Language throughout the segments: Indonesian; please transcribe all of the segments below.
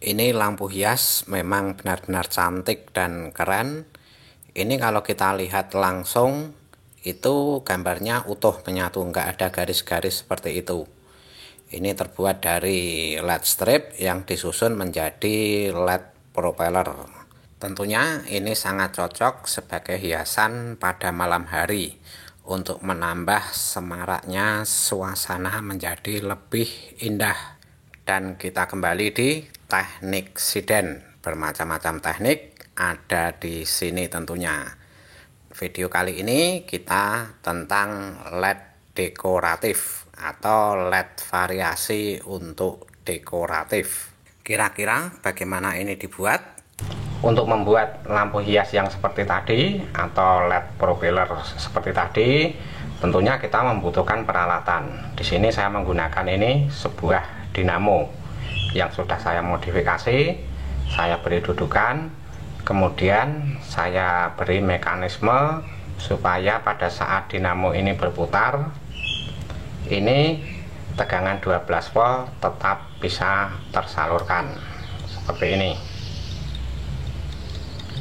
Ini lampu hias memang benar-benar cantik dan keren. Ini kalau kita lihat langsung itu gambarnya utuh menyatu, nggak ada garis-garis seperti itu. Ini terbuat dari LED strip yang disusun menjadi LED propeller. Tentunya ini sangat cocok sebagai hiasan pada malam hari untuk menambah semaraknya suasana menjadi lebih indah. Dan kita kembali di teknik siden, bermacam-macam teknik ada di sini tentunya. Video kali ini kita tentang LED dekoratif atau LED variasi untuk dekoratif. Kira-kira bagaimana ini dibuat? Untuk membuat lampu hias yang seperti tadi atau LED propeller seperti tadi, tentunya kita membutuhkan peralatan. Di sini saya menggunakan ini sebuah dinamo yang sudah saya modifikasi, saya beri dudukan, kemudian saya beri mekanisme supaya pada saat dinamo ini berputar, ini tegangan 12 volt tetap bisa tersalurkan seperti ini.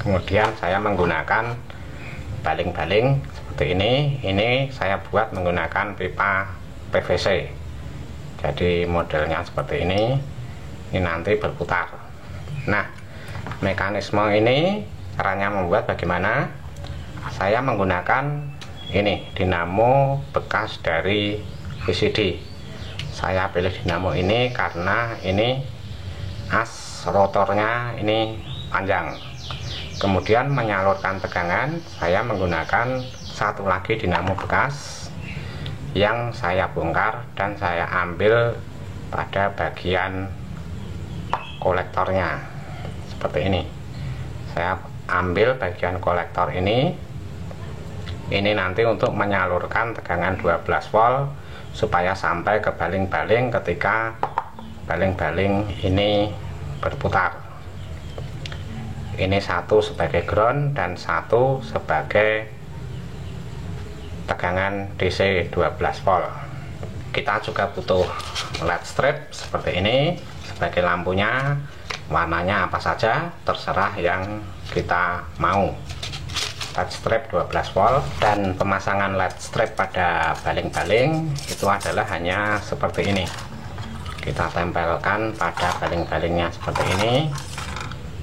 Kemudian saya menggunakan baling-baling seperti ini saya buat menggunakan pipa PVC. Jadi modelnya seperti ini nanti berputar. Nah, mekanisme ini caranya membuat bagaimana? Saya menggunakan ini dinamo bekas dari VCD. Saya pilih dinamo ini karena ini as rotornya ini panjang. Kemudian menyalurkan tegangan, saya menggunakan satu lagi dinamo bekas yang saya bongkar dan saya ambil pada bagian kolektornya seperti ini. Saya ambil bagian kolektor ini nanti untuk menyalurkan tegangan 12 volt supaya sampai ke baling-baling ketika baling-baling ini berputar. Ini satu sebagai ground dan satu sebagai tegangan DC 12 volt. Kita juga butuh LED strip seperti ini sebagai lampunya. Warnanya apa saja terserah yang kita mau. LED strip 12 volt dan pemasangan LED strip pada baling-baling itu adalah hanya seperti ini. Kita tempelkan pada baling-balingnya seperti ini.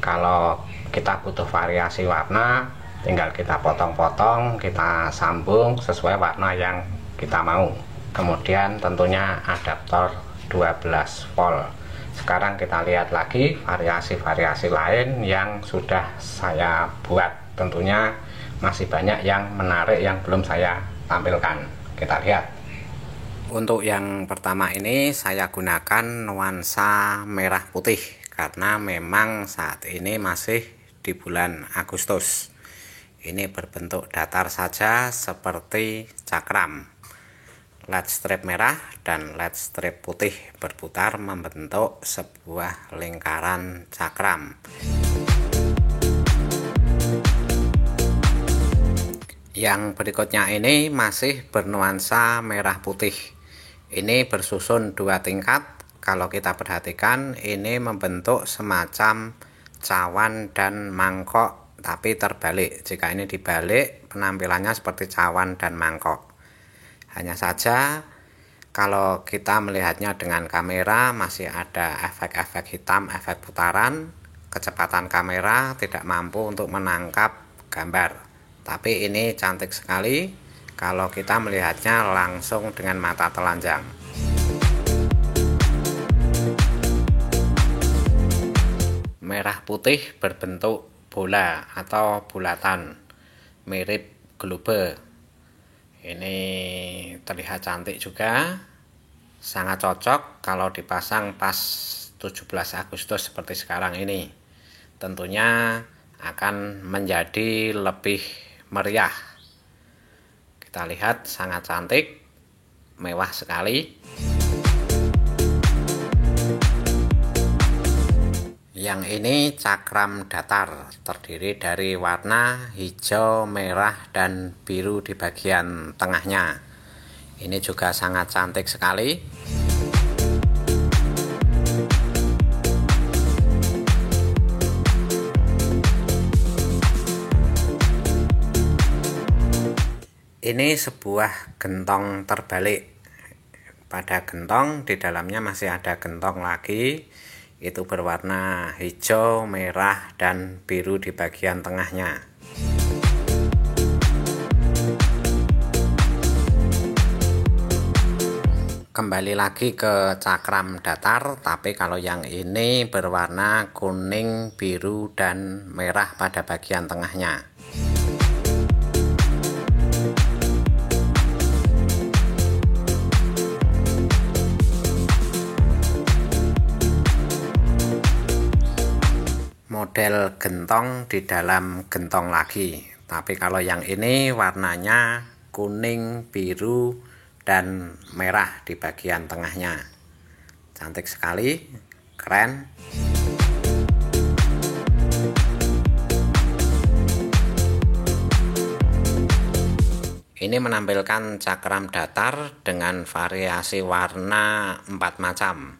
Kalau kita butuh variasi warna, tinggal kita potong-potong, kita sambung sesuai warna yang kita mau. Kemudian tentunya adaptor 12 volt. Sekarang kita lihat lagi variasi-variasi lain yang sudah saya buat. Tentunya masih banyak yang menarik yang belum saya tampilkan. Kita lihat. Untuk yang pertama ini saya gunakan nuansa merah putih karena memang saat ini masih di bulan Agustus. Ini berbentuk datar saja seperti cakram. LED strip merah dan LED strip putih berputar membentuk sebuah lingkaran cakram. Yang berikutnya ini masih bernuansa merah putih. Ini bersusun 2 tingkat. Kalau kita perhatikan ini membentuk semacam cawan dan mangkok tapi terbalik. Jika ini dibalik penampilannya seperti cawan dan mangkok. Hanya saja kalau kita melihatnya dengan kamera masih ada efek-efek hitam, efek putaran. Kecepatan kamera tidak mampu untuk menangkap gambar. Tapi ini cantik sekali kalau kita melihatnya langsung dengan mata telanjang. Merah putih berbentuk bola atau bulatan mirip globe. Ini terlihat cantik juga, sangat cocok kalau dipasang pas 17 Agustus seperti sekarang ini. Tentunya akan menjadi lebih meriah. Kita lihat sangat cantik, mewah sekali. Yang ini cakram datar, terdiri dari warna hijau, merah, dan biru di bagian tengahnya. Ini juga sangat cantik sekali. Ini sebuah gentong terbalik. Pada gentong di dalamnya masih ada gentong lagi. Itu berwarna hijau, merah, dan biru di bagian tengahnya. Kembali lagi ke cakram datar, tapi kalau yang ini berwarna kuning, biru, dan merah pada bagian tengahnya. Model gentong di dalam gentong lagi, tapi kalau yang ini warnanya kuning, biru, dan merah di bagian tengahnya. Cantik sekali, keren. Ini menampilkan cakram datar dengan variasi warna 4 macam: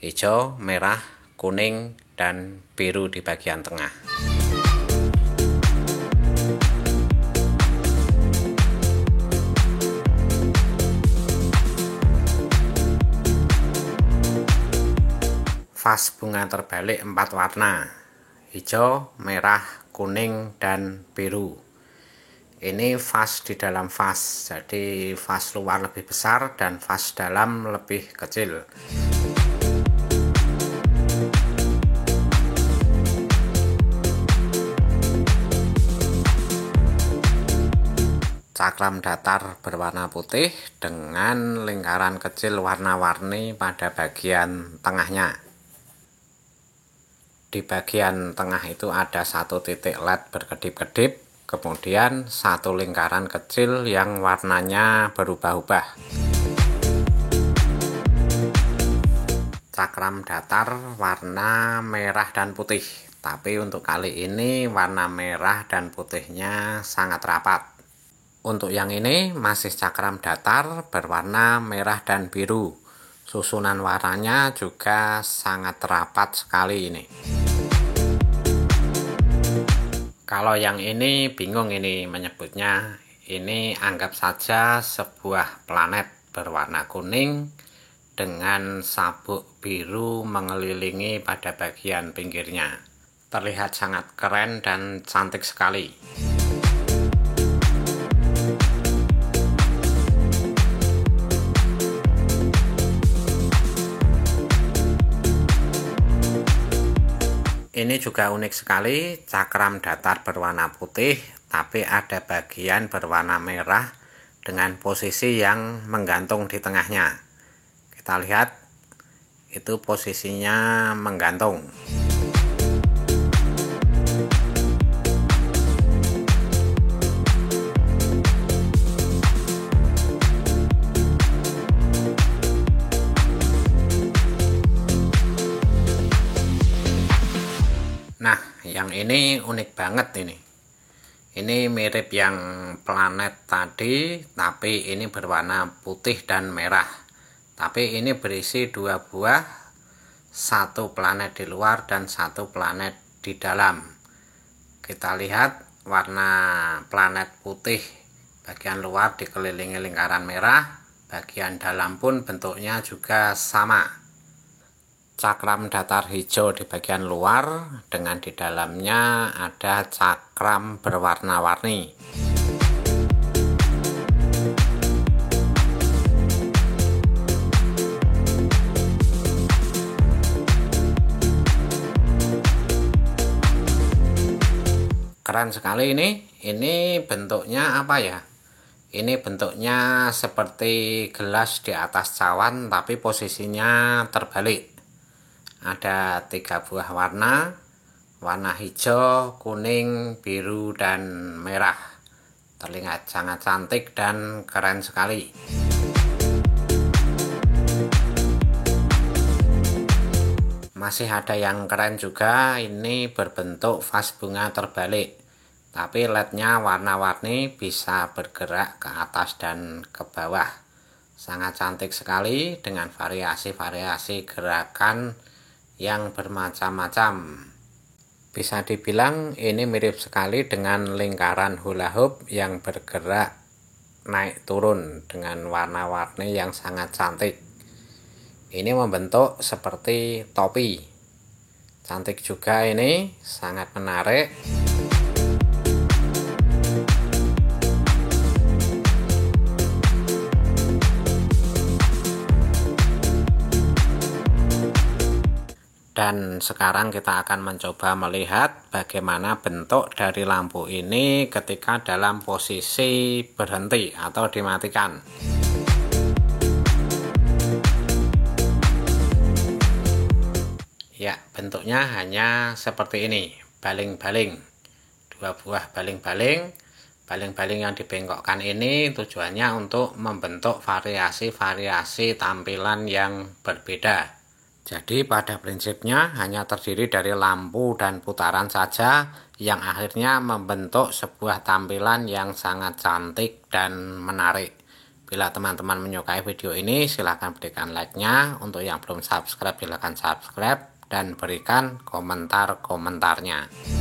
hijau, merah, kuning, dan biru di bagian tengah. Vas bunga terbalik 4 warna: hijau, merah, kuning, dan biru. Ini vas di dalam vas, jadi vas luar lebih besar dan vas dalam lebih kecil. Cakram datar berwarna putih dengan lingkaran kecil warna-warni pada bagian tengahnya. Di bagian tengah itu ada satu titik LED berkedip-kedip, kemudian satu lingkaran kecil yang warnanya berubah-ubah. Cakram datar warna merah dan putih, tapi untuk kali ini warna merah dan putihnya sangat rapat. Untuk yang ini masih cakram datar berwarna merah dan biru. Susunan warnanya juga sangat rapat sekali ini. Kalau yang ini bingung ini menyebutnya. Ini anggap saja sebuah planet berwarna kuning dengan sabuk biru mengelilingi pada bagian pinggirnya. Terlihat sangat keren dan cantik sekali. Ini juga unik sekali, cakram datar berwarna putih, tapi ada bagian berwarna merah dengan posisi yang menggantung di tengahnya. Kita lihat, itu posisinya menggantung. Nah, yang ini unik banget ini. Ini mirip yang planet tadi, tapi ini berwarna putih dan merah. Tapi ini berisi 2 buah, 1 planet di luar dan 1 planet di dalam. Kita lihat warna planet putih bagian luar dikelilingi lingkaran merah, bagian dalam pun bentuknya juga sama. Cakram datar hijau di bagian luar dengan di dalamnya ada cakram berwarna-warni. Keren sekali ini. Ini bentuknya apa ya? Ini bentuknya seperti gelas di atas cawan tapi posisinya terbalik. Ada 3 buah warna, warna hijau, kuning, biru, dan merah. Terlihat sangat cantik dan keren sekali. Masih ada yang keren juga, ini berbentuk vas bunga terbalik. Tapi LED-nya warna-warni, bisa bergerak ke atas dan ke bawah. Sangat cantik sekali dengan variasi-variasi gerakan yang bermacam-macam. Bisa dibilang ini mirip sekali dengan lingkaran hula hoop yang bergerak naik turun dengan warna-warni yang sangat cantik. Ini membentuk seperti topi. Cantik juga ini, sangat menarik. Dan sekarang kita akan mencoba melihat bagaimana bentuk dari lampu ini ketika dalam posisi berhenti atau dimatikan. Ya, bentuknya hanya seperti ini, baling-baling. Dua buah baling-baling. Baling-baling yang dibengkokkan ini tujuannya untuk membentuk variasi-variasi tampilan yang berbeda. Jadi pada prinsipnya hanya terdiri dari lampu dan putaran saja yang akhirnya membentuk sebuah tampilan yang sangat cantik dan menarik. Bila teman-teman menyukai video ini silahkan berikan like-nya. Untuk yang belum subscribe silahkan subscribe dan berikan komentar-komentarnya.